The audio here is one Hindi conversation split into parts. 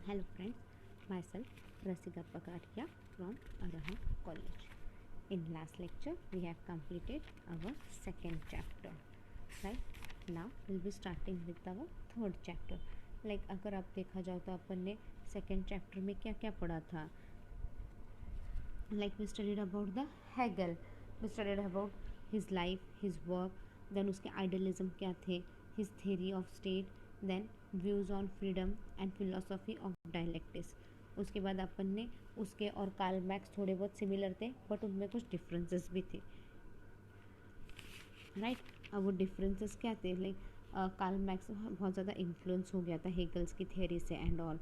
Hello friends, myself Rasika Pakaria from Araham College. In last lecture we have completed our second chapter. Right now we'll be starting with our third chapter. Like अगर आप देखा जाओ तो अपन ने second chapter में क्या क्या पढ़ा था. Like we studied about the Hegel. We studied about his life, his work. Then उसके idealism क्या थे, his theory of state. Then views on freedom and philosophy of dialectics. उसके बाद अपन ने उसके और कार्ल मैक्स थोड़े बहुत सिमिलर थे बट उनमें कुछ डिफरेंसेस भी थे. राइट अब वो डिफरेंसेस क्या थे, लाइक कार्ल मैक्स बहुत ज़्यादा इन्फ्लुएंस हो गया था हेगल्स की थ्योरी से एंड ऑल.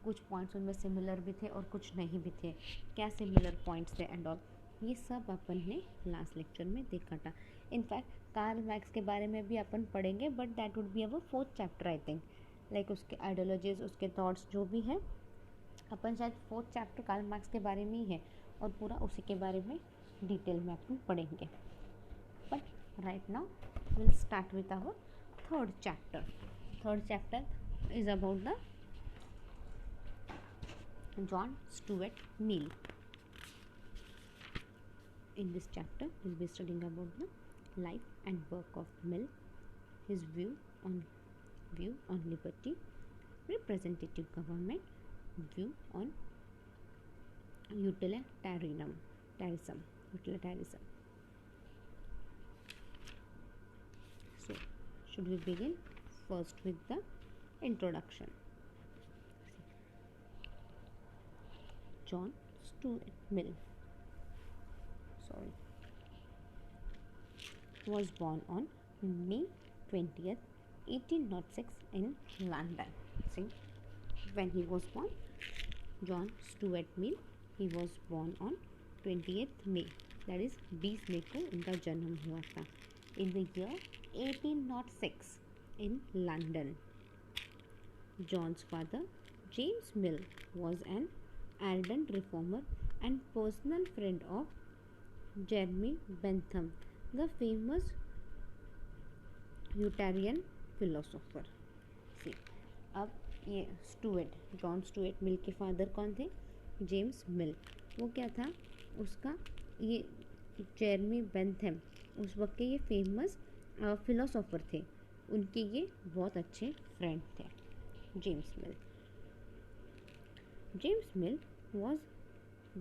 कुछ पॉइंट्स उनमें सिमिलर भी थे और कुछ नहीं भी थे. क्या सिमिलर पॉइंट्स थे एंड ऑल, ये सब अपन ने लास्ट लेक्चर में देखा था. इनफैक्ट कार्ल मैक्स के बारे में भी अपन पढ़ेंगे but that would be our fourth chapter I think. Like उसके आइडियोलॉजीज, उसके थॉट्स जो भी हैं, अपन शायद फोर्थ चैप्टर कार्ल मैक्स के बारे में ही है और पूरा उसी के बारे में डिटेल में अपन पढ़ेंगे. But right now will start with our third chapter. Third chapter is about the John Stuart Mill. In this chapter, we'll be studying about the life and work of Mill, his view on liberty, representative government, view on utilitarianism. So, should we begin first with the introduction? John Stuart Mill was born on May 20th, 1806 in London. See, when he was born, John Stuart Mill, he was born on 20th May, that is 20 मई को इनका जन्म हुआ था, in the year 1806 in London. John's father, James Mill, was an ardent reformer and personal friend of Jeremy Bentham, the famous Unitarian philosopher. See, अब ये जॉन स्टुअर्ट मिल के फादर कौन थे? जेम्स मिल. वो क्या था उसका, ये जेरमी बेंथम उस वक्त के ये फेमस फिलोसोफर थे, उनके ये बहुत अच्छे फ्रेंड थे. James mill. James Mill was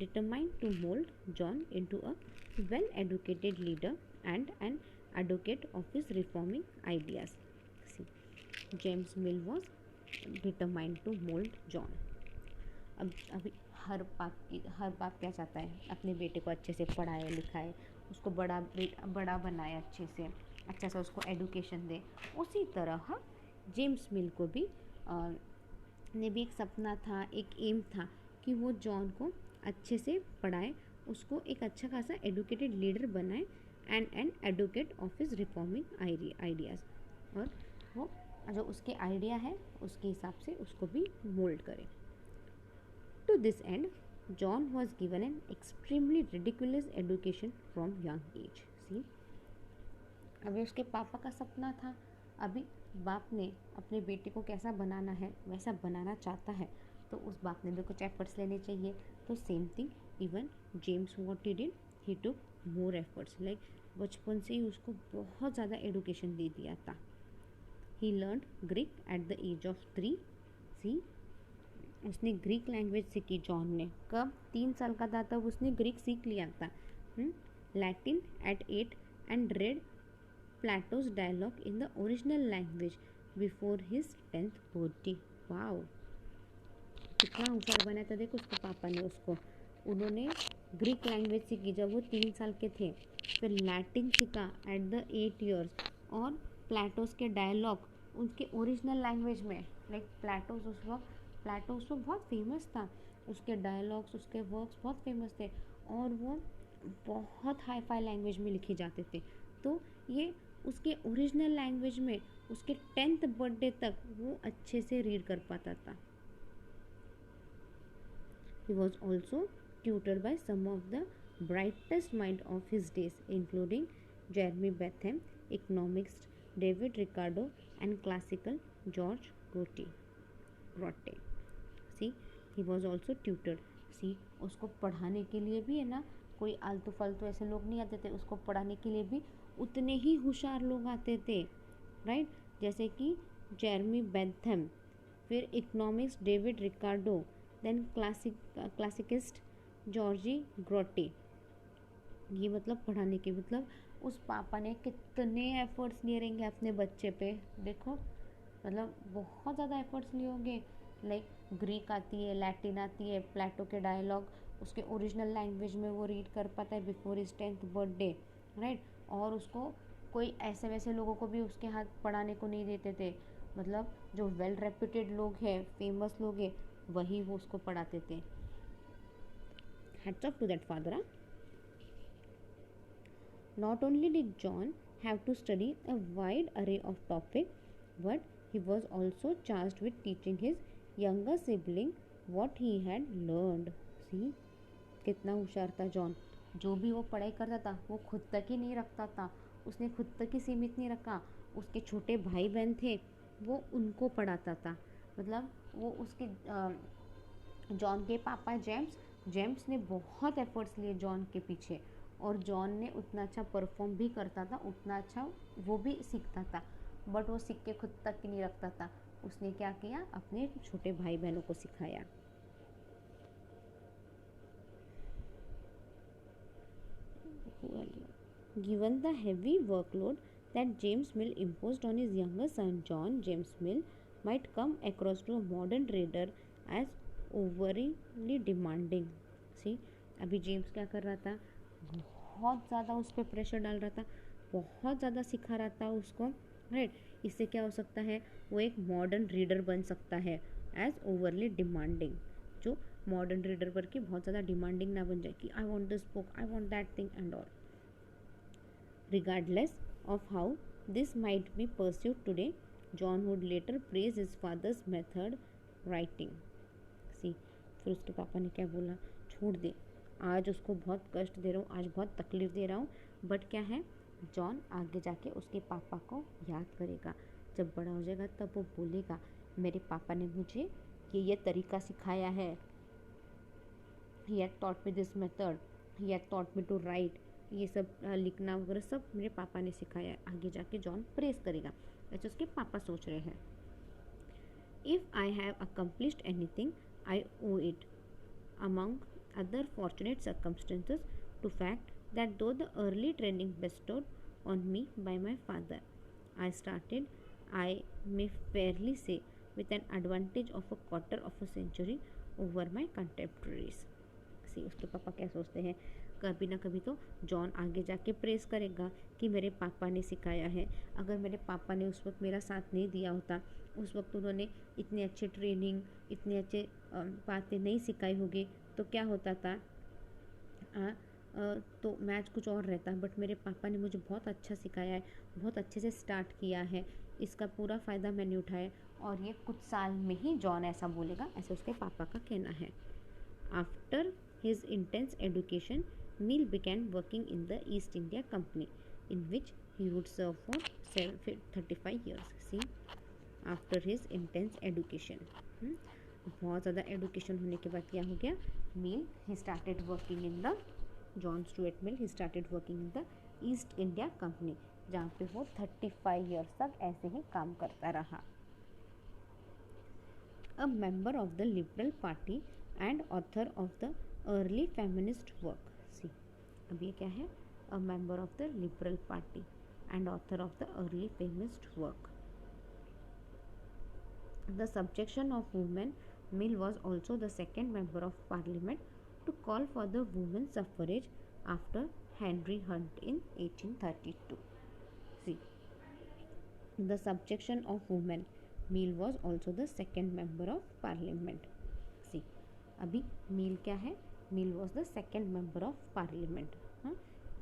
determined to mold John into a well-educated leader and an advocate of his reforming ideas. See, James Mill was determined to mold John. अब अभी हर बाप क्या चाहता है, अपने बेटे को अच्छे से पढ़ाए लिखाए, उसको बड़ा बनाए, अच्छे से उसको एडुकेशन दे. उसी तरह जेम्स मिल को भी ने भी एक सपना था, एक एम था कि वो जॉन को अच्छे से पढ़ाए, उसको एक अच्छा खासा एडुकेटेड लीडर बनाए and an advocate of his reforming ideas, और वो जो उसके आइडिया है उसके हिसाब से उसको भी मोल्ड करे. To this and John was given an extremely ridiculous education from young age. See, अभी उसके पापा का सपना था, अभी बाप ने अपने बेटे को कैसा बनाना है वैसा बनाना चाहता है, तो उस बाप ने भी कुछ एफर्ट्स लेने चाहिए. तो same thing even James what he did, he took more efforts. Like बचपन से ही उसको बहुत ज़्यादा एडुकेशन दे दिया था. He learn Greek at the age of 3. See, उसने ग्रीक लैंग्वेज सीखी जॉन ने. कब? 3 साल का था तब उसने ग्रीक सीख लिया था. Latin at 8 and read Plato's dialogue in the original language before his 10th birthday. Wow, कितना होशियार बनाया था देखो उसके पापा ने उसको. उन्होंने ग्रीक लैंग्वेज सीखी जब वो 3 साल के थे, फिर लैटिन सीखा एट द 8 years, और प्लेटोस के डायलॉग उनके ओरिजिनल लैंग्वेज में. लाइक प्लेटो उस वक्त बहुत फेमस था, उसके डायलॉग्स, उसके वर्क्स बहुत फेमस थे और वो बहुत हाई फाई लैंग्वेज में लिखे जाते थे. तो ये उसके ओरिजिनल लैंग्वेज में उसके 10th बर्थडे तक वो अच्छे से रीड कर पाता था. He was also tutored by some of the brightest mind of his days, including Jeremy Bentham, economist David Ricardo, and classical George Grote. See he was also tutored. See उसको पढ़ाने के लिए भी है ना कोई आलतू फालतू ऐसे लोग नहीं आते थे, उसको पढ़ाने के लिए भी उतने ही होशियार लोग आते थे, राइट। जैसे कि जेरमी बेंथम, फिर economics David Ricardo, then classicist George Grote. ये मतलब पढ़ाने के मतलब उस पापा ने कितने एफर्ट्स लिए रहेंगे अपने बच्चे पे, देखो मतलब बहुत ज़्यादा एफर्ट्स लिए होंगे। लाइक ग्रीक आती है, लैटिन आती है, प्लेटो के डायलॉग उसके ओरिजिनल लैंग्वेज में वो रीड कर पाता है before his 10th birthday, right. और उसको कोई ऐसे वैसे लोगों को भी उसके हाथ पढ़ाने को नहीं देते थे, मतलब जो वेल रेप्यूटेड लोग हैं, फेमस लोग हैं, वही वो उसको पढ़ाते थे। Hats off to that father. Not only did John have to study a wide array of topics, but he was also charged with teaching his younger sibling what he had learned. See, कितना होशियार था जॉन। जो भी वो पढ़ाई करता था वो खुद तक ही नहीं रखता था, उसने खुद तक ही सीमित नहीं रखा। उसके छोटे भाई बहन थे वो उनको पढ़ाता था। मतलब वो उसके जॉन के पापा जेम्स ने बहुत एफर्ट्स लिए जॉन के पीछे, और जॉन ने उतना अच्छा परफॉर्म भी करता था, उतना अच्छा वो भी सीखता था, बट वो सीख के खुद तक नहीं रखता था। उसने क्या किया, अपने छोटे भाई बहनों को सिखाया। Given the heavy workload that James Mill imposed on his younger son John, James Mill might come across to a modern reader as overly demanding. See, अभी जेम्स क्या कर रहा था, बहुत ज़्यादा उस पर प्रेशर डाल रहा था, बहुत ज़्यादा सिखा रहा था उसको, राइट। इससे क्या हो सकता है, वो एक मॉडर्न रीडर बन सकता है एज ओवरली डिमांडिंग, जो मॉडर्न रीडर पर कि बहुत ज़्यादा डिमांडिंग ना बन जाए कि I want this book, I want that thing and all. Regardless of how this might be pursued today, John would later praise his father's method writing. See, फिर उसके पापा ने क्या बोला, छोड़ दे, आज उसको बहुत कष्ट दे रहा हूँ, आज बहुत तकलीफ दे रहा हूँ, बट क्या है, जॉन आगे जाके उसके पापा को याद करेगा। जब बड़ा हो जाएगा तब वो बोलेगा मेरे पापा ने मुझे ये तरीका सिखाया है, he had taught me this method, he had taught me to write, ये सब लिखना वगैरह सब मेरे पापा ने सिखाया है। आगे जाके जॉन प्रेस करेगा, ऐसे उसके पापा सोच रहे हैं। If I have accomplished anything I owe it among other fortunate circumstances to fact that though the early training bestowed on me by my father, I started, I may fairly say, with an advantage of a quarter of a century over my contemporaries. सी, उसके पापा क्या सोचते हैं, कभी ना कभी तो जॉन आगे जाके प्रेस करेगा कि मेरे पापा ने सिखाया है। अगर मेरे पापा ने उस वक्त मेरा साथ नहीं दिया होता, उस वक्त उन्होंने इतनी अच्छी ट्रेनिंग, इतने अच्छे बातें नहीं सिखाई होगी, तो क्या होता था, तो मैच कुछ और रहता। बट मेरे पापा ने मुझे बहुत अच्छा सिखाया है, बहुत अच्छे से स्टार्ट किया है, इसका पूरा फ़ायदा मैंने उठाया। और ये कुछ साल में ही जॉन ऐसा बोलेगा, ऐसे उसके पापा का कहना है। After his intense education, Mill began working in the East India Company, in which he would serve for 35 years. See, after his intense education, बहुत ज़्यादा एडुकेशन होने के बाद क्या हो गया, Mill he started working in the John Stuart Mill he started working in the East India Company, जहाँ पे वो 35 years तक ऐसे ही काम करता रहा। A member of the Liberal Party and author of the early feminist work. See, अब ये क्या है, a member of the Liberal Party and author of the early feminist work. The subjection of women, Mill was also the second member of Parliament to call for the women's suffrage after Henry Hunt in 1832. See, the subjection of women, Mill was also the second member of Parliament. See, अभी Mill क्या है, Mill was the second member of parliament, हाँ,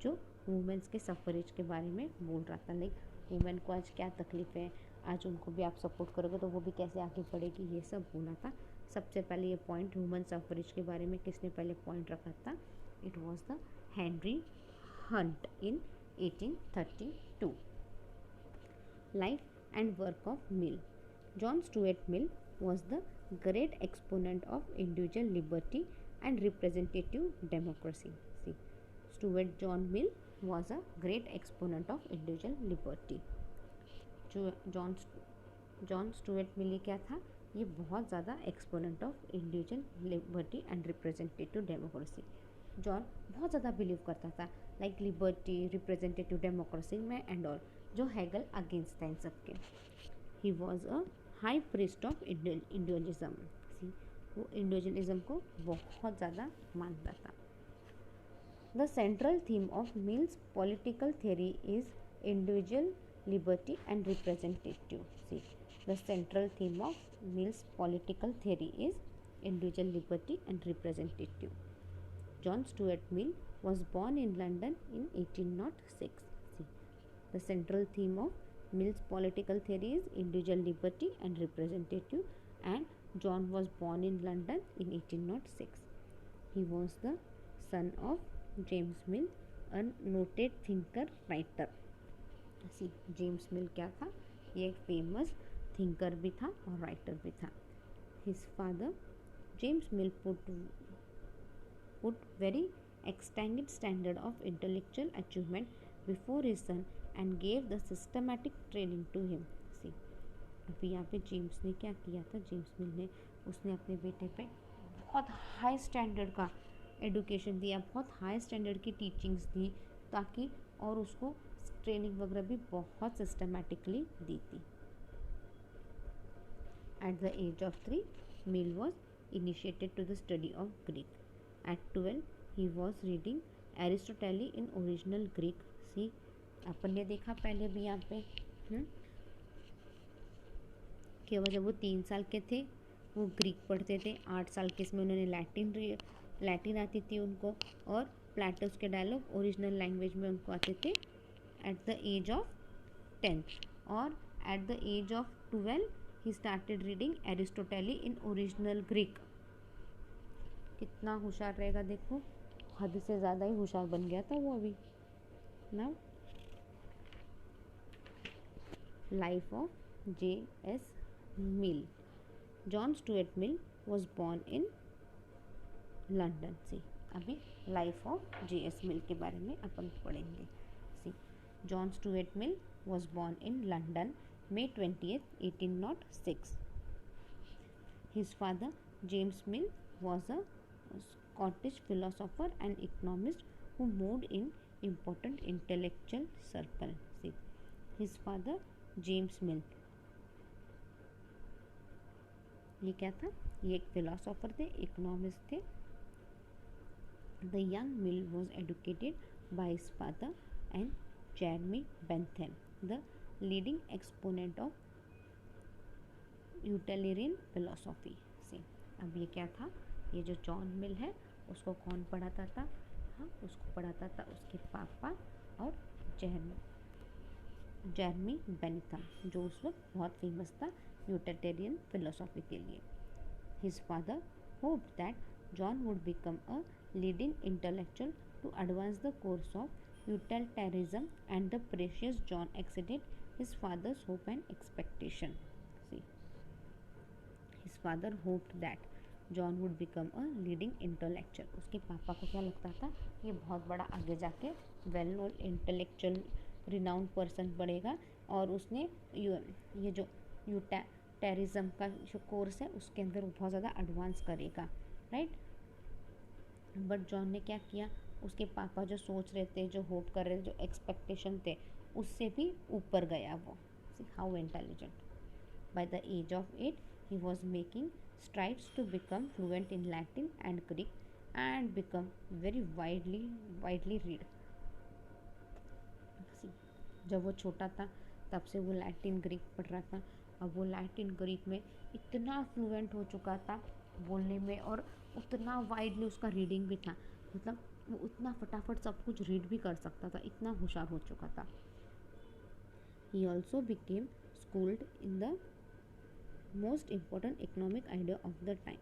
जो वुमेंस के सफरेज के बारे में बोल रहा था। लाइक वुमेन को आज क्या तकलीफ़ है, आज उनको भी आप सपोर्ट करोगे तो वो भी कैसे आगे बढ़ेगी, ये सब बोला था। सबसे पहले ये पॉइंट वुमेन सफरेज के बारे में किसने पहले पॉइंट रखा था, it was the Henry Hunt in 1832। Life and work of mill. John Stuart Mill was the great exponent of individual liberty and representative democracy. See, Stuart John Mill was a great exponent of individual liberty. John John Stuart Mill क्या था, ये बहुत ज़्यादा exponent of individual liberty and representative democracy. John बहुत ज़्यादा बिलीव करता था लाइक लिबर्टी रिप्रेजेंटेटिव डेमोक्रेसी में एंड ऑल, जो हैगल अगेंस्ट था इन सबके. He was a high priest of individualism. वो इंडिविजुअलिज्म को बहुत ज़्यादा मानता था. The central theme of mills political theory is individual liberty and representative. See, the central theme of Mill's political theory is individual liberty and representative. John Stuart Mill was born in London in 1806. See, the central theme of Mill's political theory is individual liberty and representative, and John was born in London in 1806. He was the son of James Mill, a noted thinker writer. See, James Mill क्या था, ये एक फेमस थिंकर भी था और राइटर भी था. His father James Mill put very extended standard of intellectual achievement before his son and gave the systematic training to him. See, अभी यहाँ पे जेम्स ने क्या किया था, जेम्स मिल ने उसने अपने बेटे पे बहुत हाई स्टैंडर्ड का एडुकेशन दिया, बहुत हाई स्टैंडर्ड की टीचिंग्स दी, ताकि और उसको ट्रेनिंग वगैरह भी बहुत सिस्टमैटिकली दी थी. At the age of 3 Mill was initiated to the study of Greek. At 12 he was reading Aristotle in original Greek. See, अपन ने देखा पहले भी यहाँ पे कि जब वो 3 साल के थे वो ग्रीक पढ़ते थे, 8 साल के इसमें उन्होंने लैटिन आती थी उनको, और प्लेटोस के डायलॉग ओरिजिनल लैंग्वेज में उनको आते थे at the age of 10, or at the age of 12 he started reading Aristotle in original Greek. कितना होशियार रहेगा देखो, हद से ज़्यादा ही होशियार बन गया था वो अभी. Now life of J.S. Mill. John Stuart Mill was born in London. See, अभी लाइफ ऑफ J.S. Mill के बारे में अपन पढ़ेंगे. John Stuart Mill was born in London, May 20th, 1806. His father, James Mill, was a Scottish philosopher and economist who moved in important intellectual circle. See, his father, James Mill, ये क्या था, ये एक फिलोसोफर थे, इकोनॉमिस्ट थे. The young Mill was educated by his father and Jeremy Bentham, the leading exponent of utilitarian philosophy. से अब ये क्या था, ये जो जॉन मिल है उसको कौन पढ़ाता था, हाँ उसको पढ़ाता था उसके पापा और जेरमी बेंथम, जो उस वक्त बहुत फेमस था यूटिलिटेरियन फिलोसॉफी के लिए. His father hoped that John would become a leading intellectual to advance the course of utilitarianism, and the precious John exceeded his father's hope and expectation. See, his father hoped that John would become a leading intellectual. उसके पापा को क्या लगता था, ये बहुत बड़ा आगे जाके well known intellectual renowned person बनेगा, और उसने ये जो यूटिलिटेरिज्म का जो कोर्स है उसके अंदर वो बहुत ज़्यादा एडवांस करेगा, राइट. बट जॉन ने क्या किया, उसके पापा जो सोच रहे थे, जो होप कर रहे थे, जो एक्सपेक्टेशन थे, उससे भी ऊपर गया वो. See how intelligent. By the age of 8 he was making strides to become fluent in Latin and Greek and become very widely read. जब वो छोटा था तब से वो लैटिन ग्रीक पढ़ रहा था. अब वो लैटिन ग्रीक में इतना फ्लुएंट हो चुका था बोलने में, और उतना वाइडली उसका रीडिंग भी था, मतलब वो उतना फटाफट सब कुछ रीड भी कर सकता था, इतना होशियार हो चुका था. He also became schooled in the most important economic idea of the time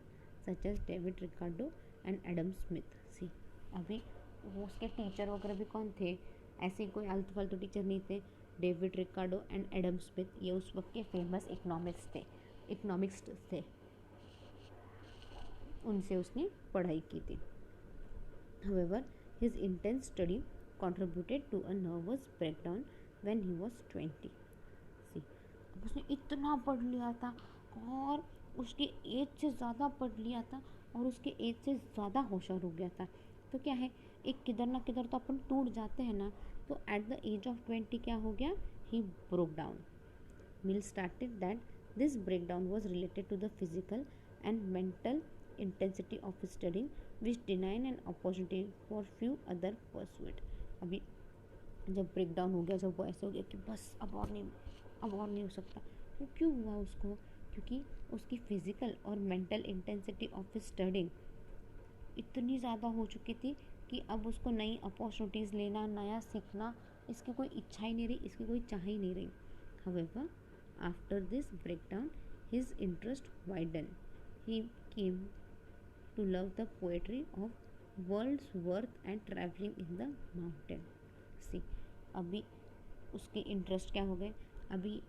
such as David Ricardo and Adam Smith. See, अभी वो उसके टीचर वगैरह भी कौन थे, ऐसे कोई आलतू फालतू टीचर नहीं थे. David Ricardo and Adam Smith, ये उस वक्त के फेमस इकोनॉमिक्स थे. इकोनॉमिक्स थे, उनसे उसने पढ़ाई की थी. However, his intense study contributed to a nervous breakdown when he was 20. See, अब उसने इतना पढ़ लिया था और उसके एज से ज़्यादा पढ़ लिया था और उसके एज से ज़्यादा होशियार हो गया था. तो क्या है, एक किधर ना किधर तो अपन टूट जाते हैं ना. तो एट द एज ऑफ 20 क्या हो गया, he broke down. Mill stated that this breakdown was related to the physical and mental intensity of studying, which denied an opportunity for few other pursuit. अभी जब ब्रेक डाउन हो गया, जब वो ऐसे हो गया कि बस अब और नहीं हो सकता. वो क्यों हुआ उसको, क्योंकि उसकी फिजिकल और मेंटल इंटेंसिटी ऑफ स्टडिंग इतनी ज़्यादा हो चुकी थी कि अब उसको नई अपॉर्चुनिटीज़ लेना, नया सीखना, इसकी कोई इच्छा ही नहीं रही, इसकी कोई चाह ही नहीं रही. However, after this breakdown, his interest widened. He came to love the poetry of Wordsworth and traveling in the mountain. See, अभी उसके इंटरेस्ट क्या हो गए, अभी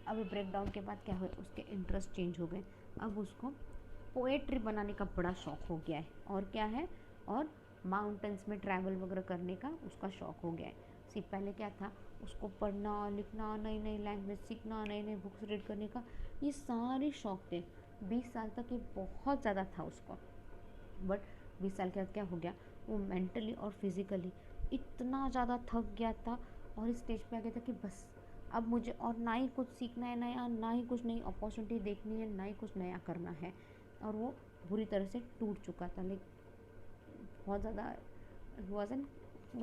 ब्रेकडाउन के बाद क्या हुआ, उसके इंटरेस्ट चेंज हो गए. अब उसको पोएट्री बनाने का बड़ा शौक हो गया है. और क्या है, और माउंटेन्स में ट्रैवल वगैरह करने का उसका शौक हो गया है. सी, पहले क्या था, उसको पढ़ना लिखना, नई नई लैंग्वेज सीखना, नई नई बुक्स रीड करने का, ये सारे शौक थे. 20 साल तक ये बहुत ज़्यादा था उसको. बट 20 साल के बाद क्या हो गया, वो मेंटली और फिज़िकली इतना ज़्यादा थक गया था और इस स्टेज पे आ गया था कि बस अब मुझे और ना ही कुछ सीखना है नया, ना ही कुछ नई अपॉर्चुनिटी देखनी है, ना ही कुछ नया करना है. और वो बुरी तरह से टूट चुका था. लाइक बहुत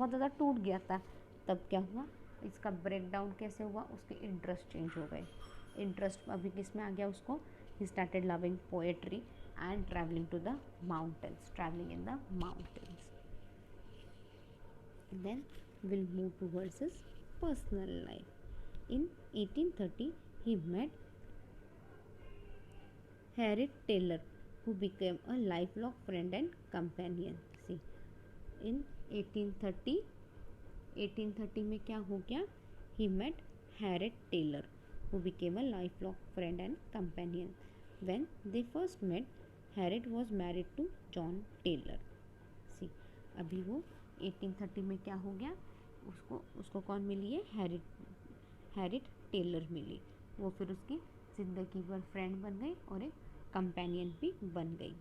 ज़्यादा टूट गया था. तब क्या हुआ, इसका ब्रेकडाउन कैसे हुआ, उसके इंटरेस्ट चेंज हो गए. इंटरेस्ट अभी किस में आ गया उसको, he started loving poetry and traveling to the mountains, traveling in the mountains. Then we'll move towards his personal life. In 1830, he met Harriet Taylor, who became a lifelong friend and companion. See, in 1830 में क्या हो गया, he met Harriet Taylor, who became a lifelong friend and companion. When they first met, Harriet was married to John Taylor. See, अभी वो 1830 में क्या हो गया, उसको कौन मिली है, हैरिट टेलर मिली. वो फिर उसकी ज़िंदगी भर फ्रेंड बन गई और एक कंपेनियन भी बन गई.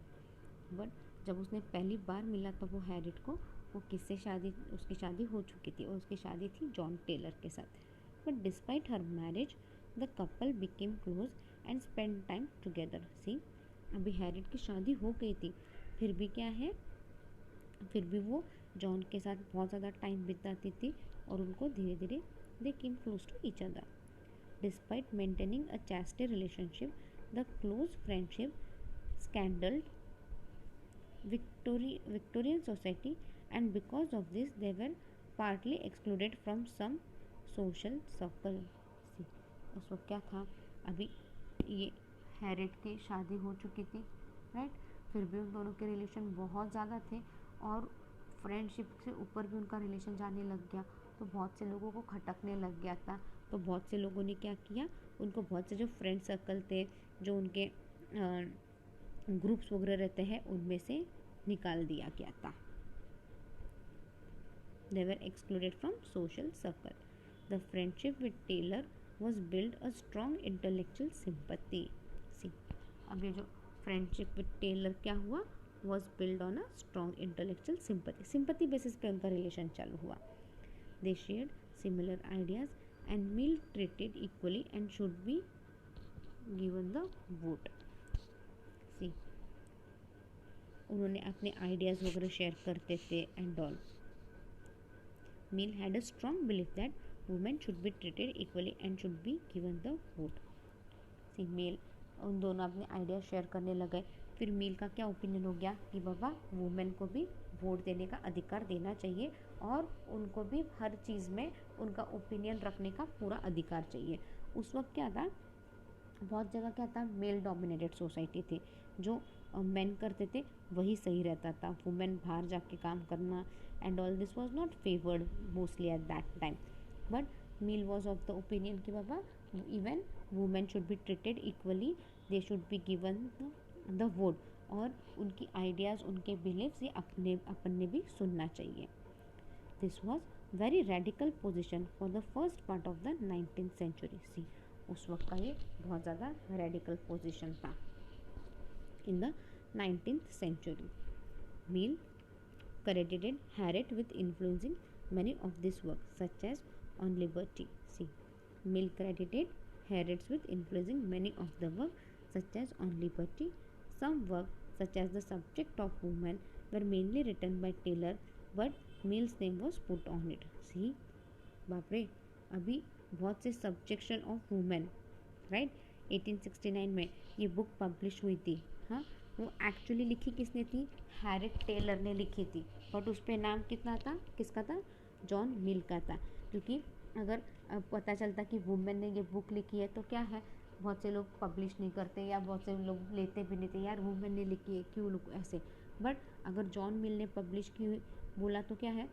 बट जब उसने पहली बार मिला तो वो हैरिट को, वो किससे शादी, उसकी शादी हो चुकी थी और उसकी शादी थी जॉन टेलर के साथ. But despite her marriage the couple became close and spend time together. See, अभी हैरिट की शादी हो गई थी, फिर भी क्या है, फिर भी वो जॉन के साथ बहुत ज़्यादा टाइम बिताती थी और उनको धीरे धीरे they came close to each other. Despite maintaining a chaste relationship, the close friendship scandalised Victorian society, and because of this they were partly excluded from some social circle. उस वक्त क्या था, अभी ये हैरिट की शादी हो चुकी थी, राइट. फिर भी उन दोनों के रिलेशन बहुत ज़्यादा थे और फ्रेंडशिप से ऊपर भी उनका रिलेशन जाने लग गया. तो बहुत से लोगों को खटकने लग गया था. तो बहुत से लोगों ने क्या किया, उनको बहुत से जो फ्रेंड सर्कल थे, जो उनके ग्रुप्स वगैरह रहते हैं, उनमें से निकाल दिया गया था. They were excluded from social circle. The friendship with Taylor was built a strong intellectual sympathy. See, अब ये जो फ्रेंडशिप विद टेलर क्या हुआ, was built on a strong intellectual sympathy. Sympathy basis पे उनका रिलेशन चालू हुआ. They shared similar ideas and Mill treated equally and should be given the vote. See, उन्होंने अपने आइडियाज़ वगैरह शेयर करते थे and all. Mill had a strong belief that women should be treated equally and should be given the vote. See, Mill, उन दोनों अपने आइडिया शेयर करने लगे. फिर मिल का क्या ओपिनियन हो गया कि बाबा वुमेन को भी वोट देने का अधिकार देना चाहिए और उनको भी हर चीज़ में उनका ओपिनियन रखने का पूरा अधिकार चाहिए. उस वक्त क्या था, बहुत जगह क्या था, मेल डोमिनेटेड सोसाइटी थी. जो मेन करते थे वही सही रहता था. वुमेन बाहर जाके काम करना and all this was not favored mostly at that time. But Mill was of the opinion कि बाबा even women should be treated equally they should be given the vote, और उनकी आइडियाज़, उनके बिलीव्स ये अपन ने भी सुनना चाहिए। This was very radical position for the first part of the 19th century. See, उस वक्त का ये बहुत ज़्यादा रेडिकल पोजिशन था in the 19th century. Mill credited Harriet with influencing many of this work, such as On Liberty. See, Mill credited Harriet with influencing many of the work, such as On Liberty. Some work, such as The Subject of Women, were mainly written by Taylor, but Mill's name was put on it. See, बाप रे, अभी बहुत से सब्जेक्शन ऑफ वुमेन, राइट, 1869 में ये बुक पब्लिश हुई थी। हाँ, वो एक्चुअली लिखी किसने थी? हैरिट टेलर ने लिखी थी, बट उस पर नाम कितना था, किसका था? जॉन मिल का था। क्योंकि अगर पता चलता कि वुमेन ने ये बुक लिखी है तो क्या है, बहुत से लोग पब्लिश नहीं करते या बहुत से लोग लेते भी नहीं थे, यार वुमेन ने लिखी है क्यों लोग ऐसे। बट अगर जॉन मिल ने पब्लिश की बोला तो क्या है,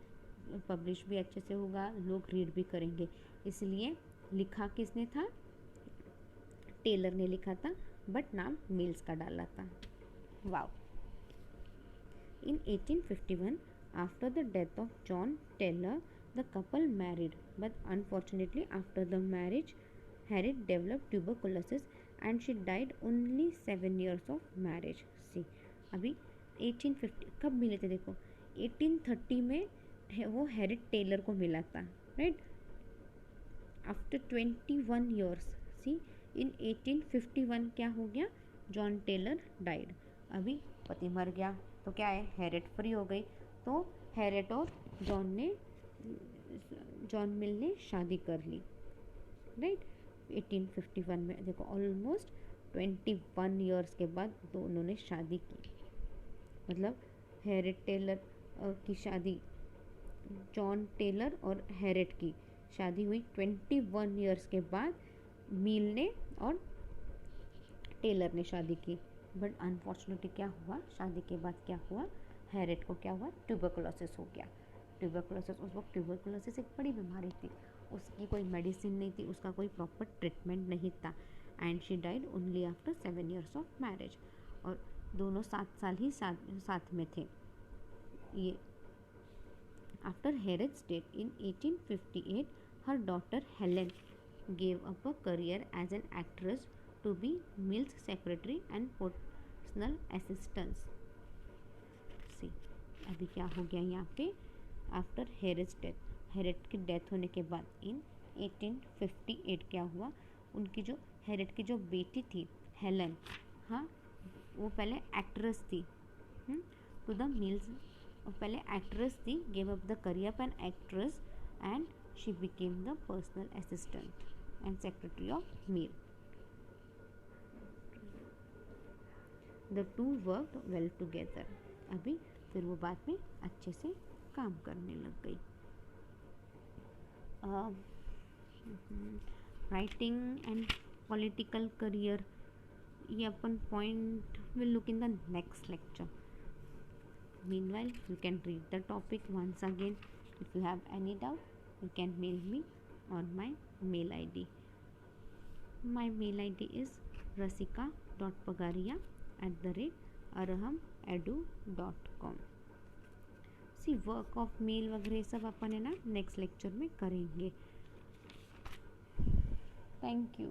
पब्लिश भी अच्छे से होगा, लोग रीड भी करेंगे। इसलिए लिखा किसने था? टेलर ने लिखा था, बट नाम मिल्स का डाला था। Wow. In 1851, after the death of John Taylor, the couple married, but unfortunately after the marriage, Harriet developed tuberculosis and she died only 7 years of marriage. See, अभी 1850 कब मिले थे देखो, 1830 में वो हैरिट टेलर को मिला था, राइट, आफ्टर 21 years। सी, इन 1851 क्या हो गया, जॉन टेलर डाइड। अभी पति मर गया तो क्या है, हैरिट फ्री हो गई, तो हैरिट और जॉन मिल ने शादी कर ली, राइट, 1851 में। देखो ऑलमोस्ट 21 years के बाद दोनों ने शादी की। मतलब हैरिट टेलर की शादी, जॉन टेलर और हैरिट की शादी हुई 21 years के बाद। मिल ने और टेलर ने शादी की, बट अनफॉर्चुनेटली क्या हुआ, शादी के बाद क्या हुआ, हैरिट को क्या हुआ, ट्यूबरकुलोसिस हो गया। ट्यूबरकुलोसिस, उस वक्त ट्यूबरकुलोसिस एक बड़ी बीमारी थी, उसकी कोई मेडिसिन नहीं थी, उसका कोई प्रॉपर ट्रीटमेंट नहीं था, and she died only after 7 years of marriage. और दोनों 7 साल ही साथ में थे ये। After Harriet's death in 1858, her daughter Helen gave up a career as an actress to be Mill's secretary and personal assistant. See, अभी क्या हो गया यहाँ पे, आफ्टर हैरिट्स डेथ, हैरिट की डेथ होने के बाद इन 1858 क्या हुआ, उनकी जो हैरिट की जो बेटी थी हेलन, हाँ, वो पहले एक्ट्रेस थी टू द मिल्स, पहले एक्ट्रेस थी, gave up the career of an actress and she became the personal assistant and secretary of mill. The two worked well together. अभी फिर वो बाद में अच्छे से काम करने लग गई। राइटिंग एंड पॉलिटिकल करियर, ये अपन point will look in the next lecture. Meanwhile, you can read the topic once again. If you have any doubt, you can mail me on my mail ID. My mail ID is rasika.pagaria@arahamedu.com. See, work of mail वगैरह सब अपन है ना नेक्स्ट लेक्चर में करेंगे। Thank you.